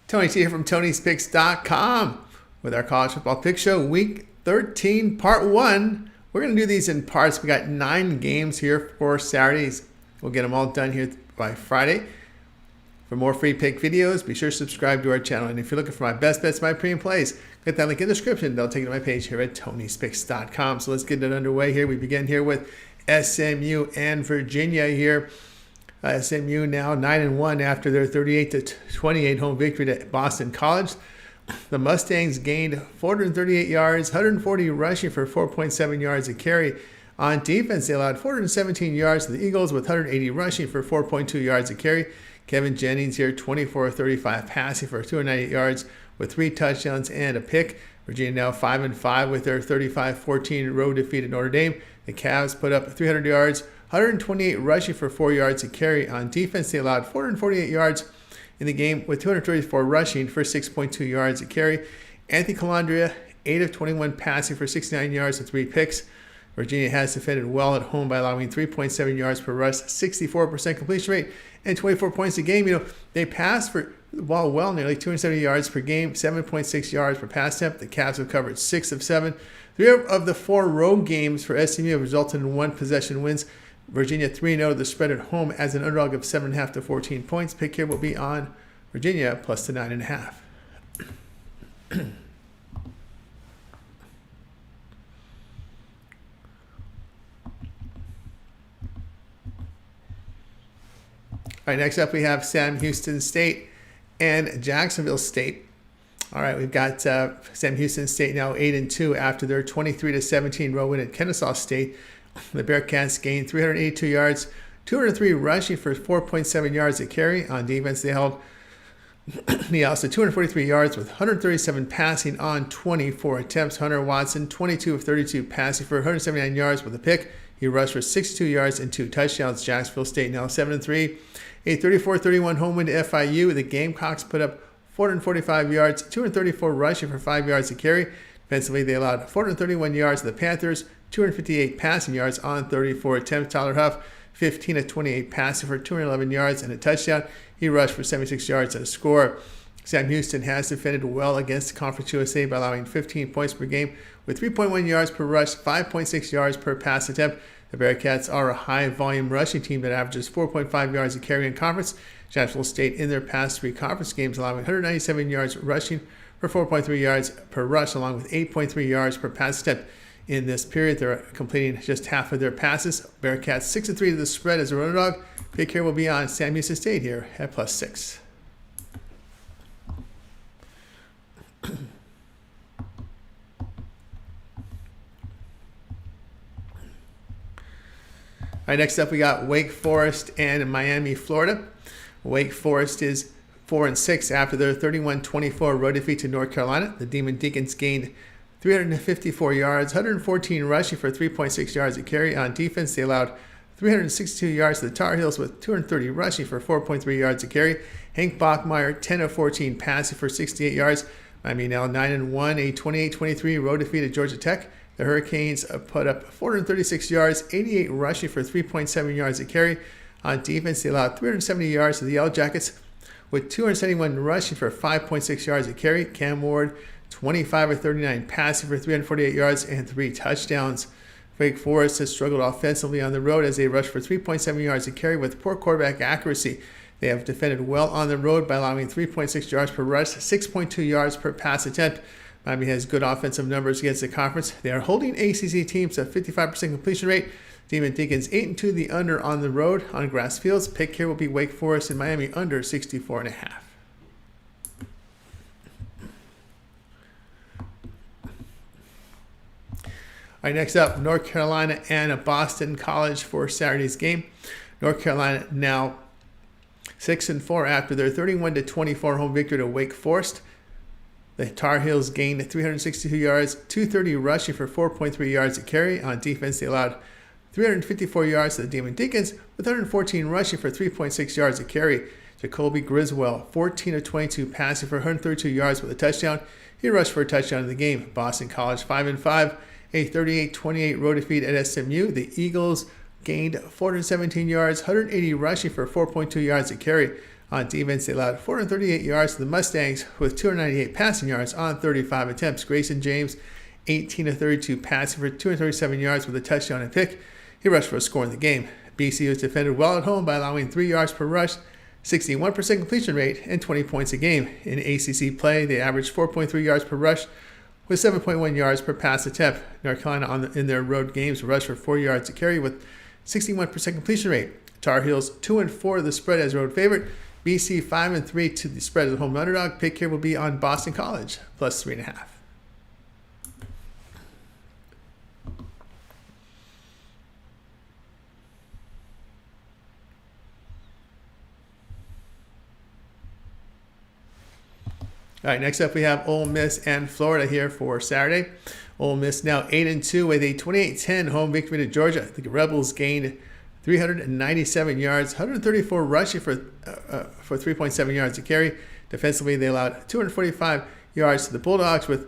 Tony T here from Tony'sPicks.com with our college football pick show, week 13, part 1. We're going to do these in parts. We got 9 games here for Saturdays. We'll get them all done here by Friday. For more free pick videos, be sure to subscribe to our channel. And if you're looking for my best bets, my premium plays, click that link in the description. They'll take you to my page here at Tony'sPicks.com. So let's get it underway here. We begin here with SMU and Virginia here. SMU now 9-1 after their 38-28 home victory at Boston College. The Mustangs gained 438 yards, 140 rushing for 4.7 yards a carry. On defense, they allowed 417 yards to the Eagles with 180 rushing for 4.2 yards a carry. Kevin Jennings here, 24-35 passing for 298 yards with 3 touchdowns and a pick. Virginia now 5-5 with their 35-14 road defeat at Notre Dame. The Cavs put up 300 yards, 128 rushing for 4 yards a carry. On defense, they allowed 448 yards in the game with 234 rushing for 6.2 yards a carry. Anthony Calandria, 8 of 21 passing for 69 yards and 3 picks. Virginia has defended well at home by allowing 3.7 yards per rush, 64% completion rate, and 24 points a game. They passed for the ball well, nearly 270 yards per game, 7.6 yards per pass attempt. The Cavs have covered 6 of 7. 3 of the 4 road games for SMU have resulted in 1 possession wins. Virginia 3-0 the spread at home as an underdog of 7.5 to 14 points. Pick here will be on Virginia plus the 9.5. All right, next up we have Sam Houston State and Jacksonville State. All right, we've got Sam Houston State now 8-2 after their 23-17 road win at Kennesaw State. The Bearcats gained 382 yards, 203 rushing for 4.7 yards a carry. On defense, they held also 243 yards with 137 passing on 24 attempts. Hunter Watson, 22 of 32 passing for 179 yards with a pick. He rushed for 62 yards and 2 touchdowns. Jacksonville State now 7-3. A 34-31 home win to FIU. The Gamecocks put up 445 yards, 234 rushing for 5 yards a carry. Defensively, they allowed 431 yards to the Panthers, 258 passing yards on 34 attempts. Tyler Huff, 15 of 28 passing for 211 yards and a touchdown. He rushed for 76 yards and a score. Sam Houston has defended well against Conference USA by allowing 15 points per game with 3.1 yards per rush, 5.6 yards per pass attempt. The Bearcats are a high-volume rushing team that averages 4.5 yards a carry in conference. Jacksonville State in their past 3 conference games allowing 197 yards rushing for 4.3 yards per rush, along with 8.3 yards per pass attempt. In this period, they're completing just half of their passes. Bearcats 6-3 to the spread as a underdog. Pick here will be on Sam Houston State here at +6. All right, next up we got Wake Forest and Miami, Florida. Wake Forest is 4-6 after their 31-24 road defeat to North Carolina. The Demon Deacons gained 354 yards, 114 rushing for 3.6 yards a carry. On defense, they allowed 362 yards to the Tar Heels with 230 rushing for 4.3 yards a carry. Hank Bachmeier, 10 of 14 passing for 68 yards. Miami now 9-1, a 28-23 road defeat at Georgia Tech. The Hurricanes put up 436 yards, 88 rushing for 3.7 yards a carry. On defense, they allowed 370 yards to the Yellow Jackets with 271 rushing for 5.6 yards a carry. Cam Ward, 25 of 39 passing for 348 yards and 3 touchdowns. Wake Forest has struggled offensively on the road as they rush for 3.7 yards a carry with poor quarterback accuracy. They have defended well on the road by allowing 3.6 yards per rush, 6.2 yards per pass attempt. Miami has good offensive numbers against the conference. They are holding ACC teams at 55% completion rate. Demon Deacons 8-2 the under on the road on grass fields. Pick here will be Wake Forest and Miami under 64.5. All right, next up, North Carolina and Boston College for Saturday's game. North Carolina now 6-4 after their 31-24 home victory to Wake Forest. The Tar Heels gained 362 yards, 230 rushing for 4.3 yards a carry. On defense, they allowed 354 yards to the Demon Deacons with 114 rushing for 3.6 yards a carry. Jacoby Griswold, 14 of 22 passing for 132 yards with a touchdown. He rushed for a touchdown in the game. Boston College 5-5, a 38-28 road defeat at SMU. The Eagles gained 417 yards, 180 rushing for 4.2 yards a carry. On defense, they allowed 438 yards to the Mustangs with 298 passing yards on 35 attempts. Grayson James, 18 of 32 passing for 237 yards with a touchdown and pick. He rushed for a score in the game. BC was defended well at home by allowing 3 yards per rush, 61% completion rate, and 20 points a game. In ACC play, they averaged 4.3 yards per rush with 7.1 yards per pass attempt. North Carolina in their road games rushed for 4 yards a carry with 61% completion rate. Tar Heels 2-4 the spread as road favorite. BC 5-3 to the spread as a home underdog. Pick here will be on Boston College plus 3.5. All right, next up we have Ole Miss and Florida here for Saturday. Ole Miss now 8-2 with a 28-10 home victory to Georgia. The Rebels gained 397 yards, 134 rushing for 3.7 yards a carry. Defensively, they allowed 245 yards to the Bulldogs with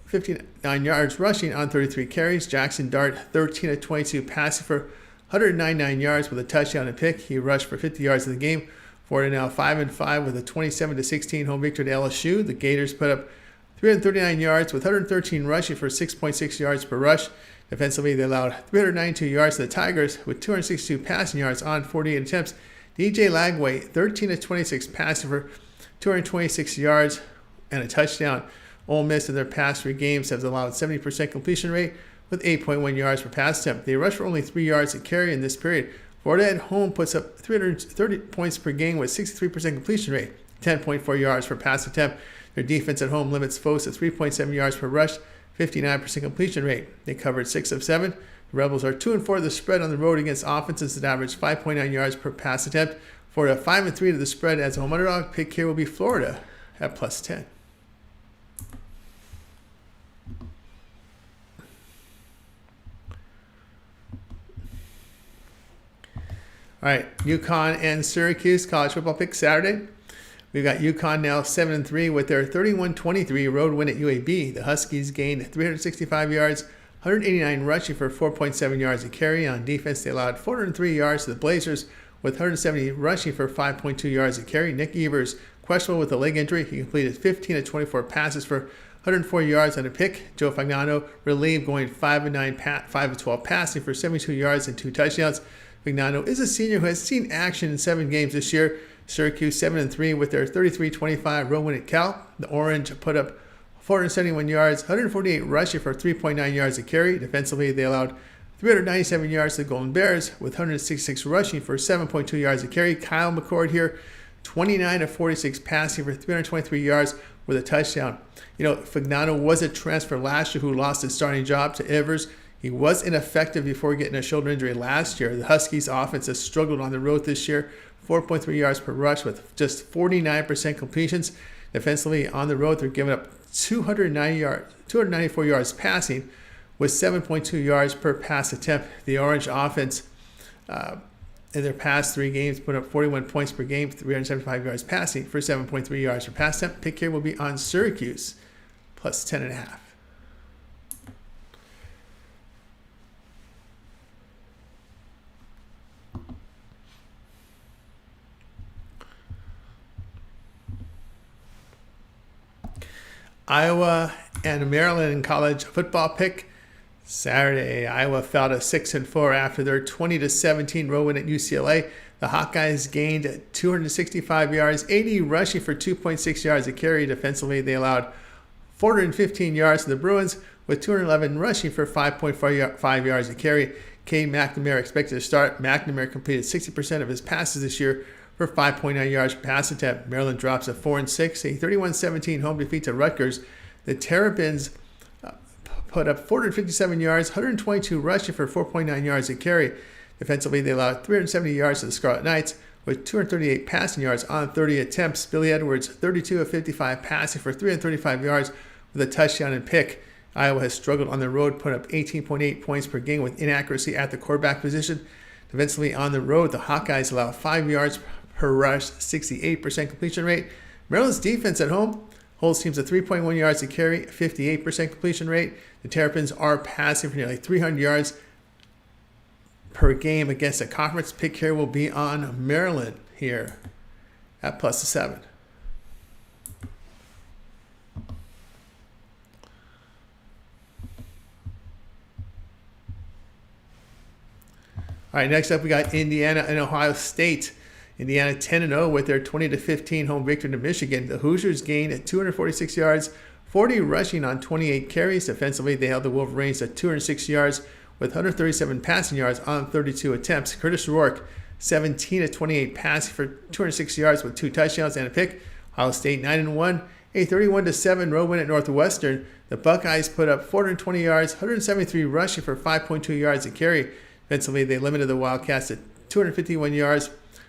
59 yards rushing on 33 carries. Jackson Dart, 13 of 22 passing for 199 yards with a touchdown and pick. He rushed for 50 yards in the game. Florida now 5-5 with a 27-16 home victory to LSU. The Gators put up 339 yards with 113 rushing for 6.6 yards per rush. Defensively, they allowed 392 yards to the Tigers with 262 passing yards on 48 attempts. DJ Lagway, 13 of 26 passing for 226 yards and a touchdown. Ole Miss in their past 3 games has allowed 70% completion rate with 8.1 yards per pass attempt. They rushed for only 3 yards a carry in this period. Florida at home puts up 330 points per game with 63% completion rate, 10.4 yards per pass attempt. Their defense at home limits foes at 3.7 yards per rush, 59% completion rate. They covered 6 of 7. The Rebels are 2-4 the spread on the road against offenses that average 5.9 yards per pass attempt. Florida 5-3 to the spread as a home underdog. Pick here will be Florida at plus 10. All right, UConn and Syracuse college football pick Saturday. We've got UConn now 7-3 with their 31-23 road win at UAB. The Huskies gained 365 yards, 189 rushing for 4.7 yards a carry. On defense, they allowed 403 yards to the Blazers with 170 rushing for 5.2 yards a carry. Nick Evers, questionable with a leg injury. He completed 15 of 24 passes for 104 yards on a pick. Joe Fagnano relieved, going 5 of 12 passing for 72 yards and 2 touchdowns. Fagnano is a senior who has seen action in 7 games this year. Syracuse 7-3 with their 33-25 road win at Cal. The Orange put up 471 yards, 148 rushing for 3.9 yards a carry. Defensively, they allowed 397 yards to the Golden Bears with 166 rushing for 7.2 yards a carry. Kyle McCord here, 29 of 46 passing for 323 yards with a touchdown. You know, Fagnano was a transfer last year who lost his starting job to Evers. He was ineffective before getting a shoulder injury last year. The Huskies' offense has struggled on the road this year, 4.3 yards per rush with just 49% completions. Defensively, on the road, they're giving up 294 yards passing with 7.2 yards per pass attempt. The Orange offense in their past 3 games put up 41 points per game, 375 yards passing for 7.3 yards per pass attempt. Pick here will be on Syracuse plus 10.5. Iowa and Maryland college football pick Saturday. Iowa fell to 6-4 after their 20-17 road win at UCLA. The Hawkeyes gained 265 yards, 80 rushing for 2.6 yards a carry. Defensively, they allowed 415 yards to the Bruins with 211 rushing for 5.5 yards a carry. Cade McNamara expected to start. McNamara completed 60% of his passes this year for 5.9 yards per pass attempt. Maryland drops a 4-6, a 31-17 home defeat to Rutgers. The Terrapins put up 457 yards, 122 rushing for 4.9 yards a carry. Defensively, they allowed 370 yards to the Scarlet Knights with 238 passing yards on 30 attempts. Billy Edwards, 32 of 55 passing for 335 yards with a touchdown and pick. Iowa has struggled on the road, put up 18.8 points per game with inaccuracy at the quarterback position. Defensively on the road, the Hawkeyes allow 5 yards per rush, 68% completion rate. Maryland's defense at home holds teams at 3.1 yards to carry, 58% completion rate. The Terrapins are passing for nearly 300 yards per game against a conference. Pick here will be on Maryland here at +7. All right, next up we got Indiana and Ohio State. Indiana 10-0 with their 20-15 home victory to Michigan. The Hoosiers gained 246 yards, 40 rushing on 28 carries. Defensively, they held the Wolverines at 206 yards with 137 passing yards on 32 attempts. Curtis Rourke, 17-28 passing for 206 yards with 2 touchdowns and a pick. Ohio State 9-1, a 31-7 road win at Northwestern. The Buckeyes put up 420 yards, 173 rushing for 5.2 yards a carry. Defensively, they limited the Wildcats at 251 yards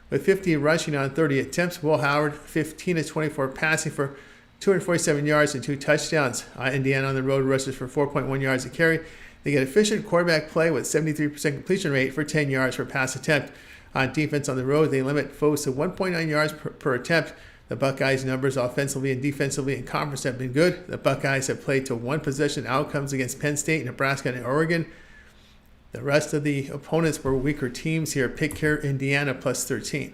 with 50 rushing on 30 attempts. Will Howard, 15-24 passing for 247 yards and 2 touchdowns. Indiana on the road rushes for 4.1 yards a carry. They get efficient quarterback play with 73% completion rate for 10 yards per pass attempt. On defense on the road, they limit foes to 1.9 yards per attempt. The Buckeyes' numbers offensively and defensively in conference have been good. The Buckeyes have played to one-possession outcomes against Penn State, Nebraska, and Oregon. The rest of the opponents were weaker teams here. Pick here Indiana +13.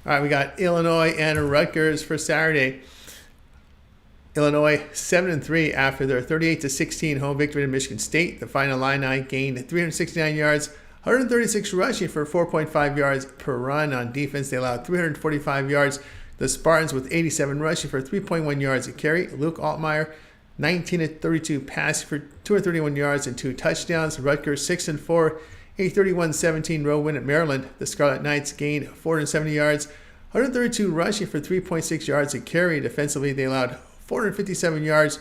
All right, we got Illinois and Rutgers for Saturday. Illinois 7-3 after their 38-16 home victory in Michigan State. The final Illini gained 369 yards, 136 rushing for 4.5 yards per run. On defense, they allowed 345 yards. The Spartans with 87 rushing for 3.1 yards a carry. Luke Altmaier, 19-32 passing for 231 yards and 2 touchdowns. Rutgers 6-4, a 31-17 road win at Maryland. The Scarlet Knights gained 470 yards, 132 rushing for 3.6 yards a carry. Defensively, they allowed 457 yards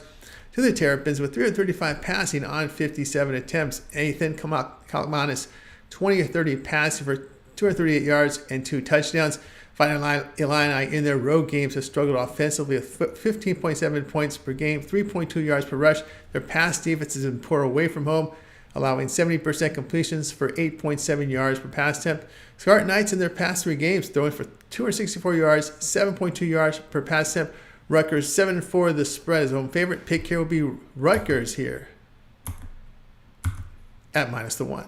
to the Terrapins with 335 passing on 57 attempts. Ethan Kalmanis, 20-30 passing for 238 yards and 2 touchdowns. Final Illini in their road games have struggled offensively with 15.7 points per game, 3.2 yards per rush. Their pass defense has been poor away from home, allowing 70% completions for 8.7 yards per pass attempt. Scarlet Knights in their past 3 games throwing for 264 yards, 7.2 yards per pass attempt. Rutgers 7-4 the spread is home favorite. Pick here will be Rutgers here at -1.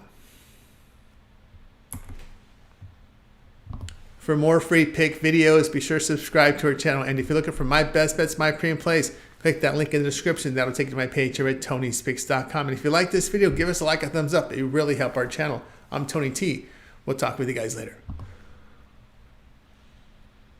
For more free pick videos, be sure to subscribe to our channel. And if you're looking for my best bets, my premium plays, click that link in the description. That'll take you to my page here at TonySpicks.com. And if you like this video, give us a like, a thumbs up. It really helps our channel. I'm Tony T. We'll talk with you guys later.